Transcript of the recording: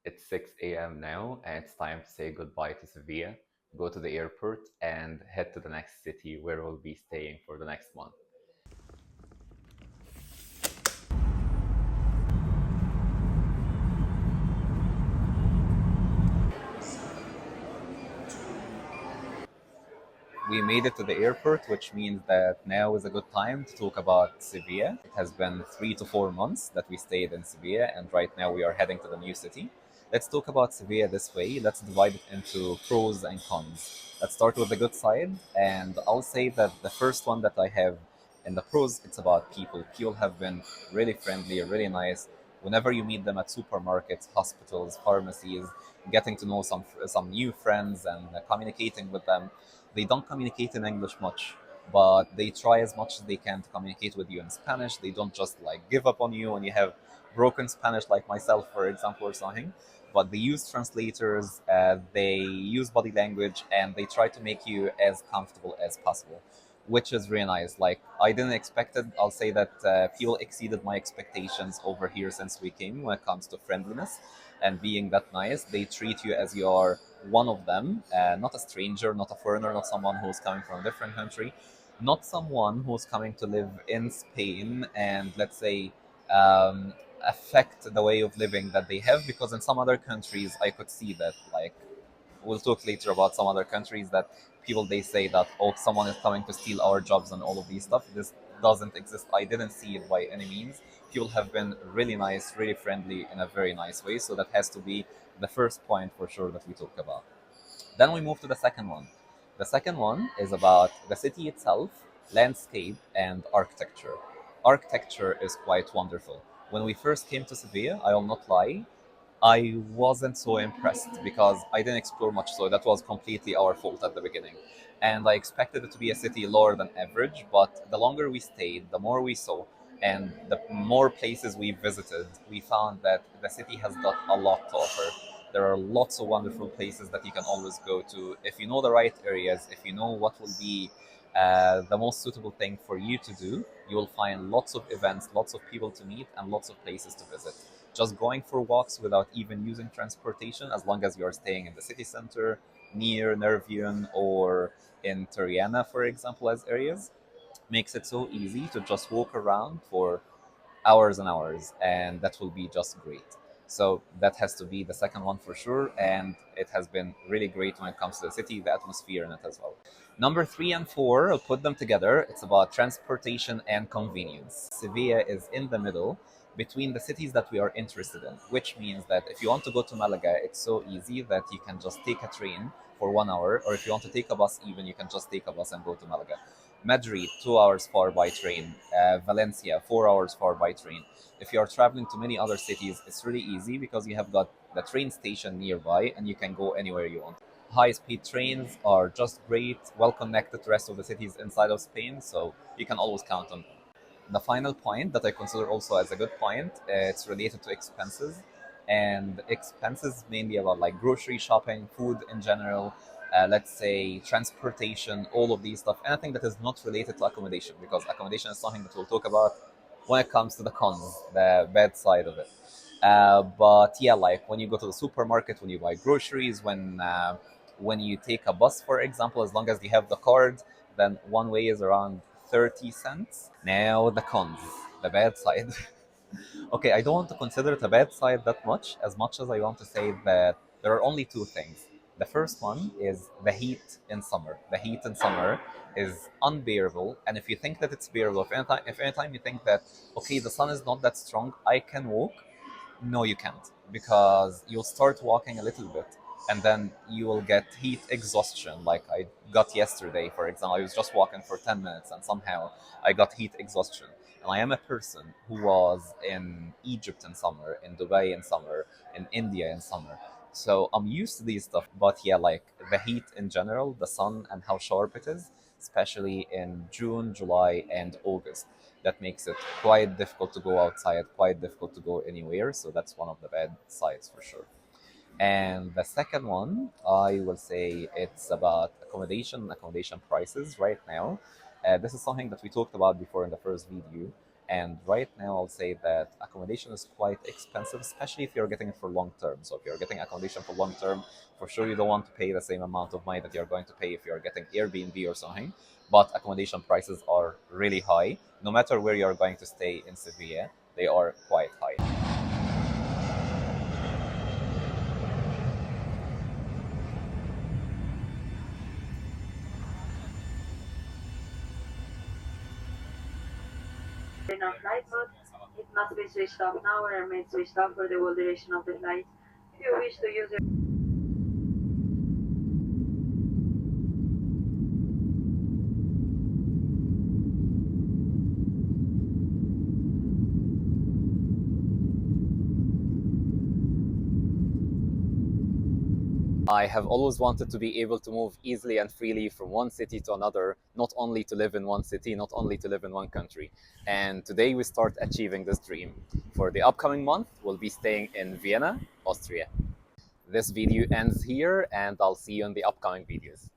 It's 6 a.m. now, and it's time to say goodbye to Sevilla, go to the airport, and head to the next city where we'll be staying for the next month. We made it to the airport, which means that now is a good time to talk about Sevilla. It has been 3 to 4 months that we stayed in Sevilla, and right now we are heading to the new city. Let's talk about Sevilla this way. Let's divide it into pros and cons. Let's start with the good side, and I'll say that the first one that I have in the pros, it's about people. People have been really friendly, really nice. Whenever you meet them at supermarkets, hospitals, pharmacies, getting to know some new friends and communicating with them, they don't communicate in English much, but they try as much as they can to communicate with you in Spanish. They don't just like give up on you when you have broken Spanish, like myself, for example, or something. But they use translators, they use body language, and they try to make you as comfortable as possible, which is really nice. Like, I didn't expect it. I'll say that people exceeded my expectations over here since we came when it comes to friendliness and being that nice. They treat you as you are one of them, not a stranger, not a foreigner, not someone who's coming from a different country, not someone who's coming to live in Spain and, let's say, affect the way of living that they have. Because in some other countries, I could see that, like, we'll talk later about some other countries that people, they say that, oh, someone is coming to steal our jobs and all of these stuff. This doesn't exist. I didn't see it by any means. People have been really nice, really friendly in a very nice way. So that has to be the first point for sure that we talk about. Then we move to the second one. The second one is about the city itself, landscape, and architecture. Architecture is quite wonderful. When we first came to Sevilla, I will not lie, I wasn't so impressed because I didn't explore much. So that was completely our fault at the beginning. And I expected it to be a city lower than average, but the longer we stayed, the more we saw, and the more places we visited, we found that the city has got a lot to offer. There are lots of wonderful places that you can always go to if you know the right areas, if you know what will be the most suitable thing for you to do. You will find lots of events, lots of people to meet, and lots of places to visit. Just going for walks without even using transportation, as long as you are staying in the city center, near Nervion or in Toriana, for example, as areas, makes it so easy to just walk around for hours and hours, and that will be just great. So that has to be the second one for sure, and it has been really great when it comes to the city, the atmosphere in it as well. Number three and four, I'll put them together. It's about transportation and convenience. Sevilla is in the middle between the cities that we are interested in, which means that if you want to go to Malaga, it's so easy that you can just take a train for 1 hour, or if you want to take a bus, even you can just take a bus and go to Malaga. Madrid, 2 hours far by train. Valencia, 4 hours far by train. If you are traveling to many other cities, it's really easy because you have got the train station nearby and you can go anywhere you want. High speed trains are just great, well connected to the rest of the cities inside of Spain, so you can always count on them. The final point that I consider also as a good point, it's related to expenses, and expenses mainly about like grocery shopping, food in general, let's say transportation, all of these stuff, anything that is not related to accommodation, because accommodation is something that we'll talk about when it comes to the cons, the bad side of it. But yeah, like when you go to the supermarket, when you buy groceries, when you take a bus, for example, as long as you have the card, then one way is around 30 cents. Now the cons, the bad side. Okay, I don't want to consider it a bad side that much as I want to say that there are only two things. The first one is the heat in summer. The heat in summer is unbearable, and if you think that it's bearable, if anytime you think that, okay, the sun is not that strong, I can walk, no, you can't, because you'll start walking a little bit and then you will get heat exhaustion. Like I got yesterday, for example, I was just walking for 10 minutes and somehow I got heat exhaustion. And I am a person who was in Egypt in summer, in Dubai in summer, in India in summer. So I'm used to these stuff. But yeah, like the heat in general, the sun and how sharp it is, especially in June, July, and August, that makes it quite difficult to go outside, quite difficult to go anywhere. So that's one of the bad sides for sure. And the second one, I will say it's about accommodation prices right now. This is something that we talked about before in the first video. And right now, I'll say that accommodation is quite expensive, especially if you're getting it for long term. So if you're getting accommodation for long term, for sure you don't want to pay the same amount of money that you're going to pay if you're getting Airbnb or something. But accommodation prices are really high. No matter where you're going to stay in Sevilla, they are quite high. In our flight mode, it must be switched off now or remain switched off for the whole duration of the flight. If you wish to use your I have always wanted to be able to move easily and freely from one city to another, not only to live in one city, not only to live in one country. And today we start achieving this dream. For the upcoming month, we'll be staying in Vienna, Austria. This video ends here, and I'll see you in the upcoming videos.